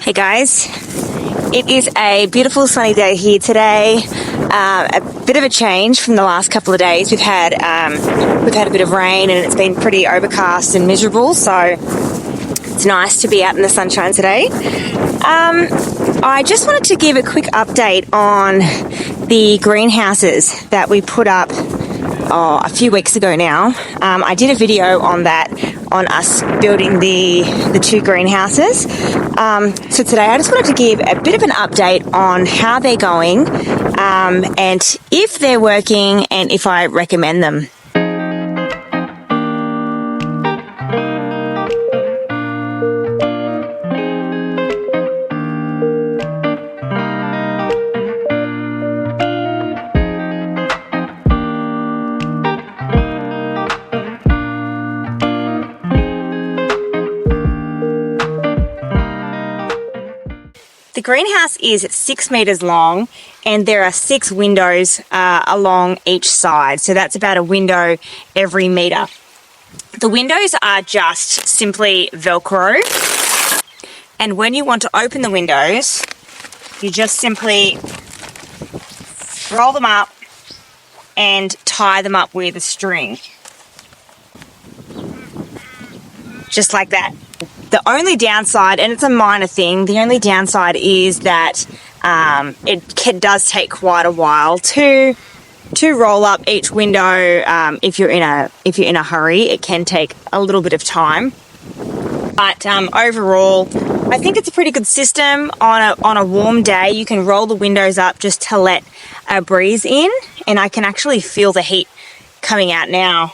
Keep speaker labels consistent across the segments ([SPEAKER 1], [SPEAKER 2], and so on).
[SPEAKER 1] Hey guys, it is a beautiful sunny day here today. A bit of a change from the last couple of days. We've had a bit of rain and it's been pretty overcast and miserable, so it's nice to be out in the sunshine today. I just wanted to give a quick update on the greenhouses that we put up a few weeks ago now. I did a video on that, on us building the two greenhouses. So today I just wanted to give a bit of an update on how they're going, and if they're working and if I recommend them. The greenhouse is 6 meters long and there are 6 windows along each side. So that's about a window every meter. The windows are just simply Velcro. And when you want to open the windows, you just simply roll them up and tie them up with a string. Just like that. The only downside, and it's a minor thing, the only downside is that it does take quite a while to roll up each window. If you're in a hurry, it can take a little bit of time. But overall, I think it's a pretty good system. On a warm day, you can roll the windows up just to let a breeze in, and I can actually feel the heat coming out now.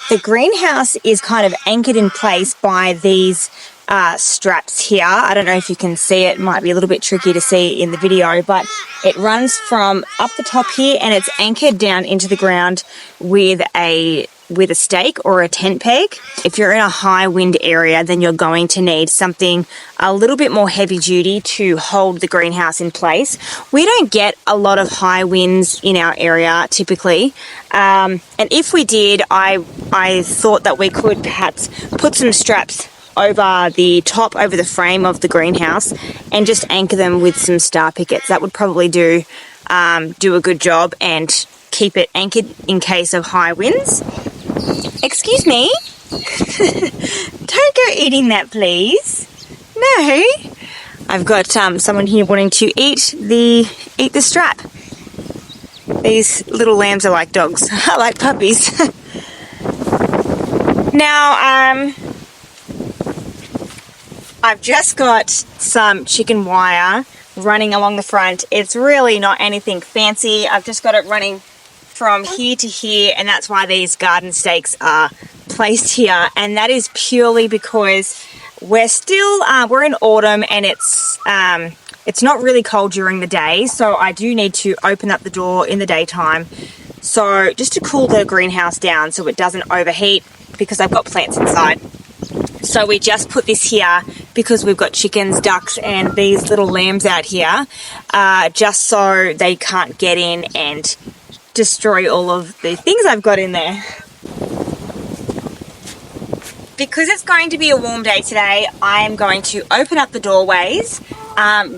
[SPEAKER 1] The greenhouse is kind of anchored in place by these straps here. I don't know if you can see it. It might be a little bit tricky to see in the video, but it runs from up the top here and it's anchored down into the ground with a stake or a tent peg. If you're in a high wind area, then you're going to need something a little bit more heavy duty to hold the greenhouse in place. We don't get a lot of high winds in our area typically. And if we did, I thought that we could perhaps put some straps over the top, over the frame of the greenhouse, and just anchor them with some star pickets. That would probably do a good job and keep it anchored in case of high winds. Excuse me? Don't go eating that, please. No. I've got someone here wanting to eat the strap. These little lambs are like dogs. I like puppies. Now, I've just got some chicken wire running along the front. It's really not anything fancy. I've just got it running from here to here, and that's why these garden stakes are placed here. And that is purely because we're in autumn and it's not really cold during the day, so I do need to open up the door in the daytime, so just to cool the greenhouse down so it doesn't overheat, because I've got plants inside. So we just put this here because we've got chickens, ducks, and these little lambs out here, just so they can't get in and destroy all of the things I've got in there. Because it's going to be a warm day today, I am going to open up the doorways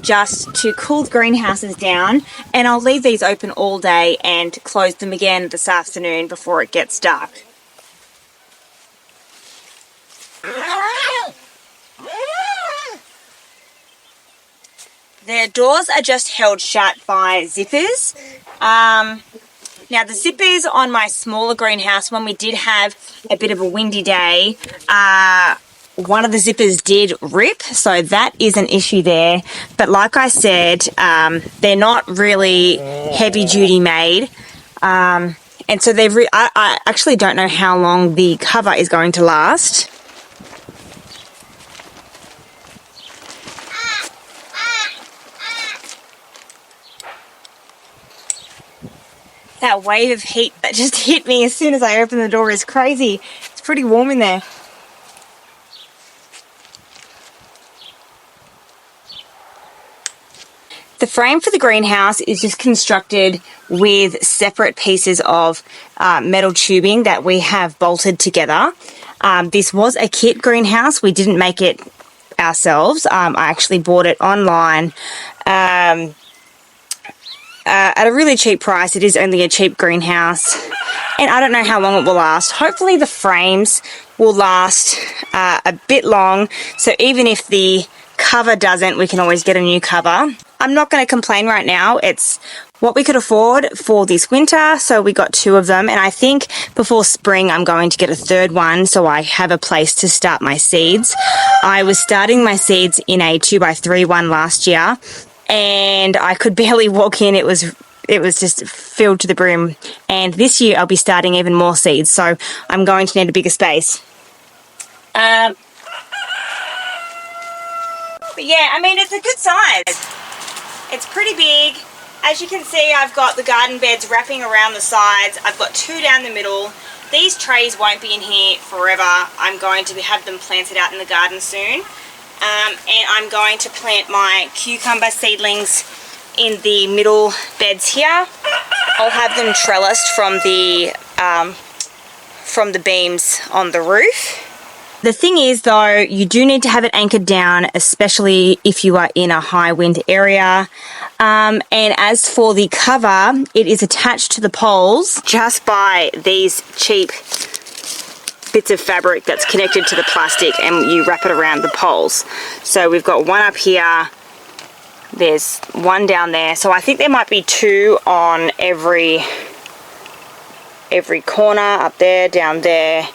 [SPEAKER 1] just to cool the greenhouses down, and I'll leave these open all day and close them again this afternoon before it gets dark. The doors are just held shut by zippers. Now the zippers on my smaller greenhouse, when we did have a bit of a windy day, one of the zippers did rip, so that is an issue there. But like I said, they're not really heavy duty made. And so I actually don't know how long the cover is going to last. That wave of heat that just hit me as soon as I opened the door is crazy. It's pretty warm in there. The frame for the greenhouse is just constructed with separate pieces of metal tubing that we have bolted together. This was a kit greenhouse. We didn't make it ourselves. I actually bought it online at a really cheap price. It is only a cheap greenhouse, and I don't know how long it will last. Hopefully the frames will last a bit long, so even if the cover doesn't, we can always get a new cover. I'm not going to complain right now. It's what we could afford for this winter, so we got 2 of them, and I think before spring I'm going to get a 3rd one so I have a place to start my seeds. I was starting my seeds in a 2x3 one last year, and I could barely walk in. It was just filled to the brim, and this year I'll be starting even more seeds, so I'm going to need a bigger space. But yeah, I mean, it's a good size. It's pretty big. As you can see, I've got the garden beds wrapping around the sides. I've got 2 down the middle. These trays won't be in here forever. I'm going to have them planted out in the garden soon. And I'm going to plant my cucumber seedlings in the middle beds here. I'll have them trellised from the beams on the roof. The thing is though, you do need to have it anchored down, especially if you are in a high wind area. And as for the cover, it is attached to the poles just by these cheap bits of fabric that's connected to the plastic, and you wrap it around the poles. So we've got one up here, there's one down there, so I think there might be 2 on every corner, up there, down there,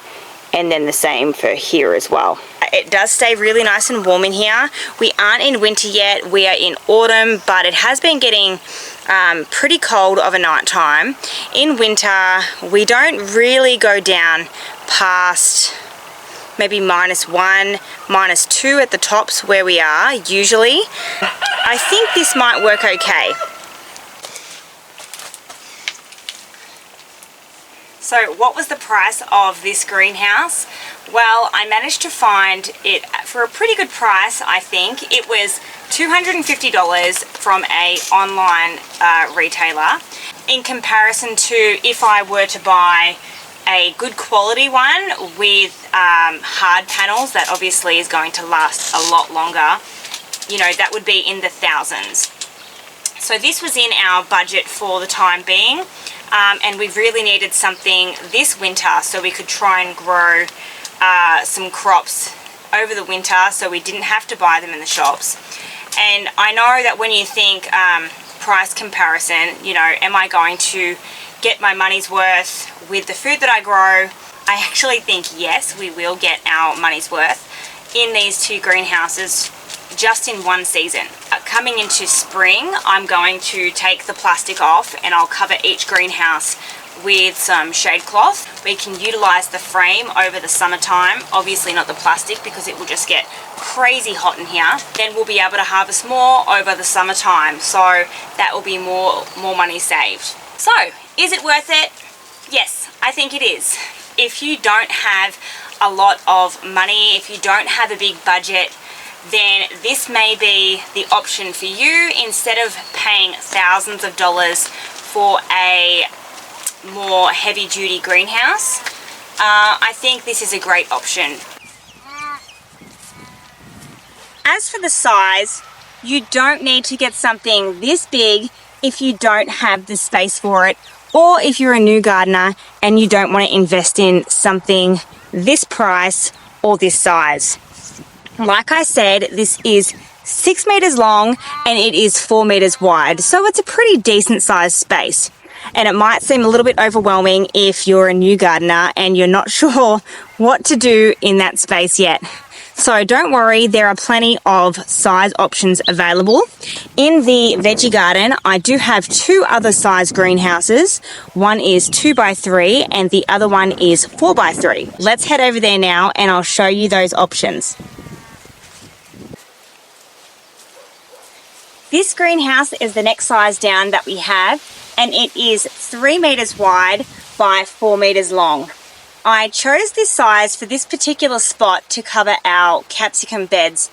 [SPEAKER 1] and then the same for here as well. It does stay really nice and warm in here. We aren't in winter yet, we are in autumn, but it has been getting pretty cold of a night time. In winter, we don't really go down past maybe -1, -2 at the tops where we are usually. I think this might work okay. So what was the price of this greenhouse? Well, I managed to find it for a pretty good price, I think. It was $250 from a online retailer, in comparison to if I were to buy a good quality one with hard panels that obviously is going to last a lot longer. You know, that would be in the thousands. So this was in our budget for the time being, and we really needed something this winter so we could try and grow some crops over the winter so we didn't have to buy them in the shops. And I know that when you think price comparison, you know, am I going to get my money's worth with the food that I grow? I actually think yes, we will get our money's worth in these 2 greenhouses just in one season. Coming into spring, I'm going to take the plastic off and I'll cover each greenhouse with some shade cloth. We can utilize the frame over the summertime, obviously not the plastic because it will just get crazy hot in here. Then we'll be able to harvest more over the summertime, so that will be more money saved. So, is it worth it? Yes, I think it is. If you don't have a lot of money, if you don't have a big budget, then this may be the option for you. Instead of paying thousands of dollars for a more heavy-duty greenhouse, I think this is a great option. As for the size, you don't need to get something this big if you don't have the space for it, or if you're a new gardener and you don't want to invest in something this price or this size. Like I said, this is 6 meters long and it is 4 meters wide, so it's a pretty decent sized space. And it might seem a little bit overwhelming if you're a new gardener and you're not sure what to do in that space yet. So don't worry, there are plenty of size options available. In the veggie garden, I do have 2 other size greenhouses. One is 2x3 and the other one is 4x3. Let's head over there now and I'll show you those options. This greenhouse is the next size down that we have, and it is 3 meters wide by 4 meters long. I chose this size for this particular spot to cover our capsicum beds.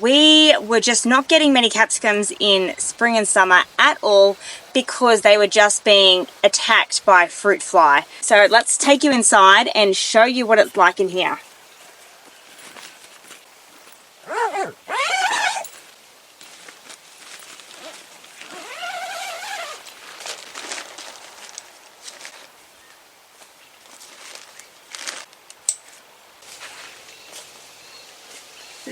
[SPEAKER 1] We were just not getting many capsicums in spring and summer at all because they were just being attacked by fruit fly. So let's take you inside and show you what it's like in here.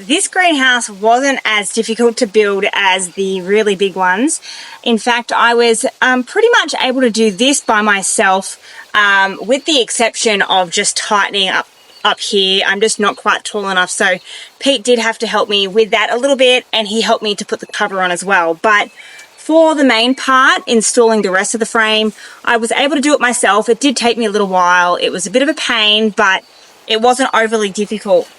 [SPEAKER 1] this greenhouse wasn't as difficult to build as the really big ones. In fact, I was pretty much able to do this by myself, with the exception of just tightening up here. I'm just not quite tall enough, so Pete did have to help me with that a little bit, and he helped me to put the cover on as well. But for the main part, installing the rest of the frame, I was able to do it myself. It did take me a little while. It was a bit of a pain, but it wasn't overly difficult.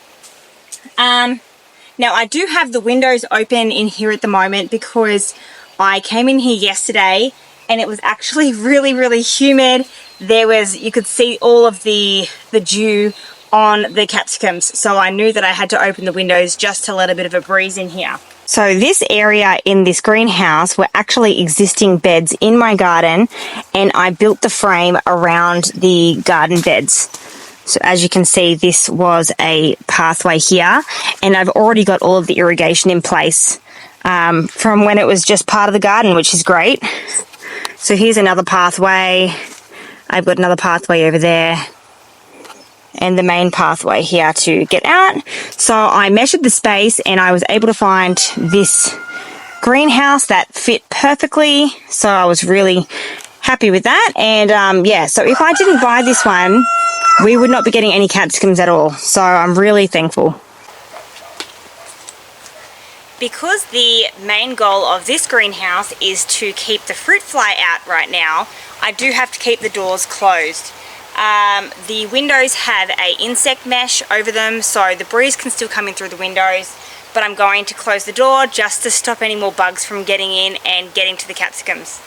[SPEAKER 1] Now I do have the windows open in here at the moment because I came in here yesterday and it was actually really, really humid. You could see all of the dew on the capsicums, so I knew that I had to open the windows just to let a bit of a breeze in here. So this area in this greenhouse were actually existing beds in my garden, and I built the frame around the garden beds. So as you can see, this was a pathway here, and I've already got all of the irrigation in place from when it was just part of the garden, which is great. So here's another pathway. I've got another pathway over there, and the main pathway here to get out. So I measured the space and I was able to find this greenhouse that fit perfectly. So I was really happy with that. And yeah, so if I didn't buy this one, we would not be getting any capsicums at all. So I'm really thankful. Because the main goal of this greenhouse is to keep the fruit fly out right now, I do have to keep the doors closed. The windows have an insect mesh over them, so the breeze can still come in through the windows, but I'm going to close the door just to stop any more bugs from getting in and getting to the capsicums.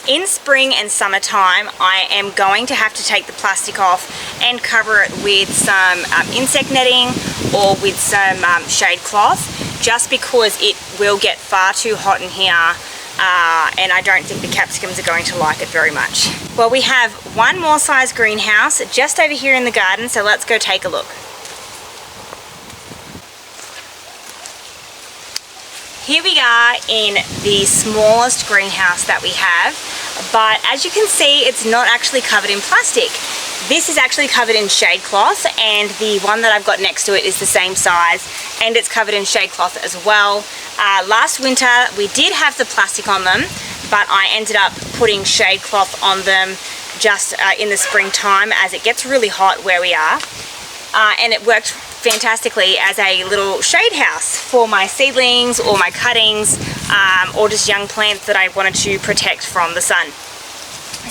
[SPEAKER 1] In spring and summertime, I am going to have to take the plastic off and cover it with some insect netting or with some shade cloth, just because it will get far too hot in here, and I don't think the capsicums are going to like it very much. Well, we have one more size greenhouse just over here in the garden, so let's go take a look. Here we are in the smallest greenhouse that we have, but as you can see, it's not actually covered in plastic. This is actually covered in shade cloth, and the one that I've got next to it is the same size, and it's covered in shade cloth as well. Last winter we did have the plastic on them, but I ended up putting shade cloth on them just in the springtime, as it gets really hot where we are, and it worked fantastically as a little shade house for my seedlings or my cuttings, or just young plants that I wanted to protect from the sun.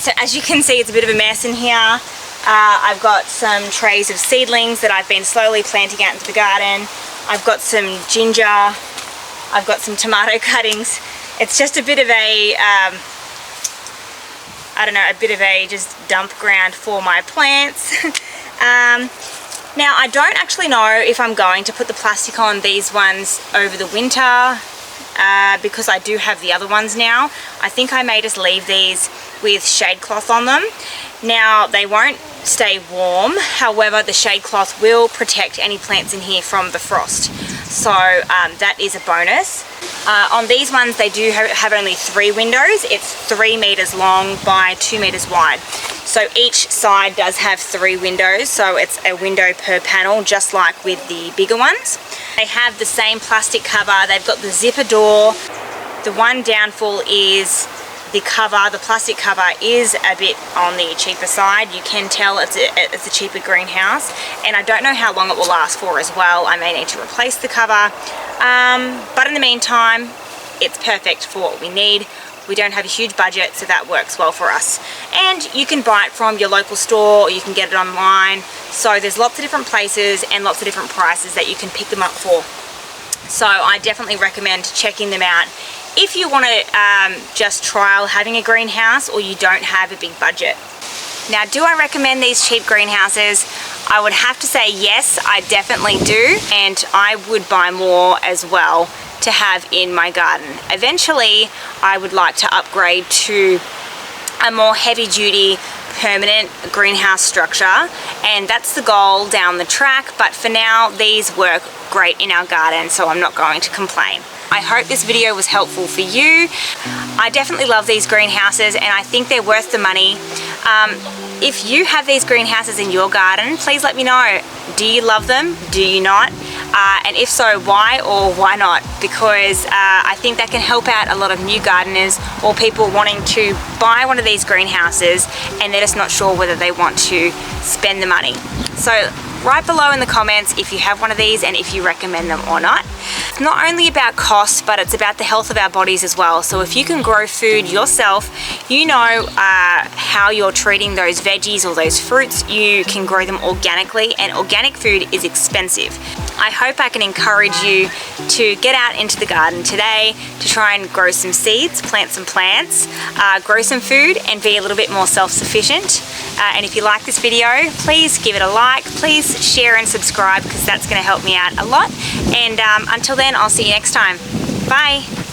[SPEAKER 1] So as you can see, it's a bit of a mess in here. I've got some trays of seedlings that I've been slowly planting out into the garden. I've got some ginger. I've got some tomato cuttings. It's just a bit of a, I don't know, a bit of a just dump ground for my plants. Now, I don't actually know if I'm going to put the plastic on these ones over the winter, because I do have the other ones now. I think I may just leave these with shade cloth on them. Now, they won't stay warm, however the shade cloth will protect any plants in here from the frost, so that is a bonus. On these ones, they do have only 3 windows. It's 3 meters long by 2 meters wide, so each side does have 3 windows, so it's a window per panel, just like with the bigger ones. They have the same plastic cover. They've got the zipper door. The one downfall is the cover. The plastic cover is a bit on the cheaper side. You can tell it's a cheaper greenhouse, and I don't know how long it will last for as well. I may need to replace the cover, but in the meantime, it's perfect for what we need. We don't have a huge budget, so that works well for us. And you can buy it from your local store, or you can get it online. So there's lots of different places and lots of different prices that you can pick them up for. So I definitely recommend checking them out if you want to just trial having a greenhouse, or you don't have a big budget. Now, do I recommend these cheap greenhouses? I would have to say yes, I definitely do, and I would buy more as well to have in my garden. Eventually, I would like to upgrade to a more heavy-duty permanent greenhouse structure, and that's the goal down the track, but for now these work great in our garden, so I'm not going to complain. I hope this video was helpful for you. I definitely love these greenhouses and I think they're worth the money. If you have these greenhouses in your garden, please let me know. Do you love them? Do you not? And if so, why or why not? Because I think that can help out a lot of new gardeners or people wanting to buy one of these greenhouses and they're just not sure whether they want to spend the money. So write below in the comments if you have one of these and if you recommend them or not. It's not only about cost, but it's about the health of our bodies as well. So if you can grow food yourself, you know how you're treating those veggies or those fruits, you can grow them organically, and organic food is expensive. I hope I can encourage you to get out into the garden today to try and grow some seeds, plant some plants, grow some food and be a little bit more self-sufficient. And if you like this video, please give it a like, please share and subscribe because that's going to help me out a lot. And until then, I'll see you next time. Bye.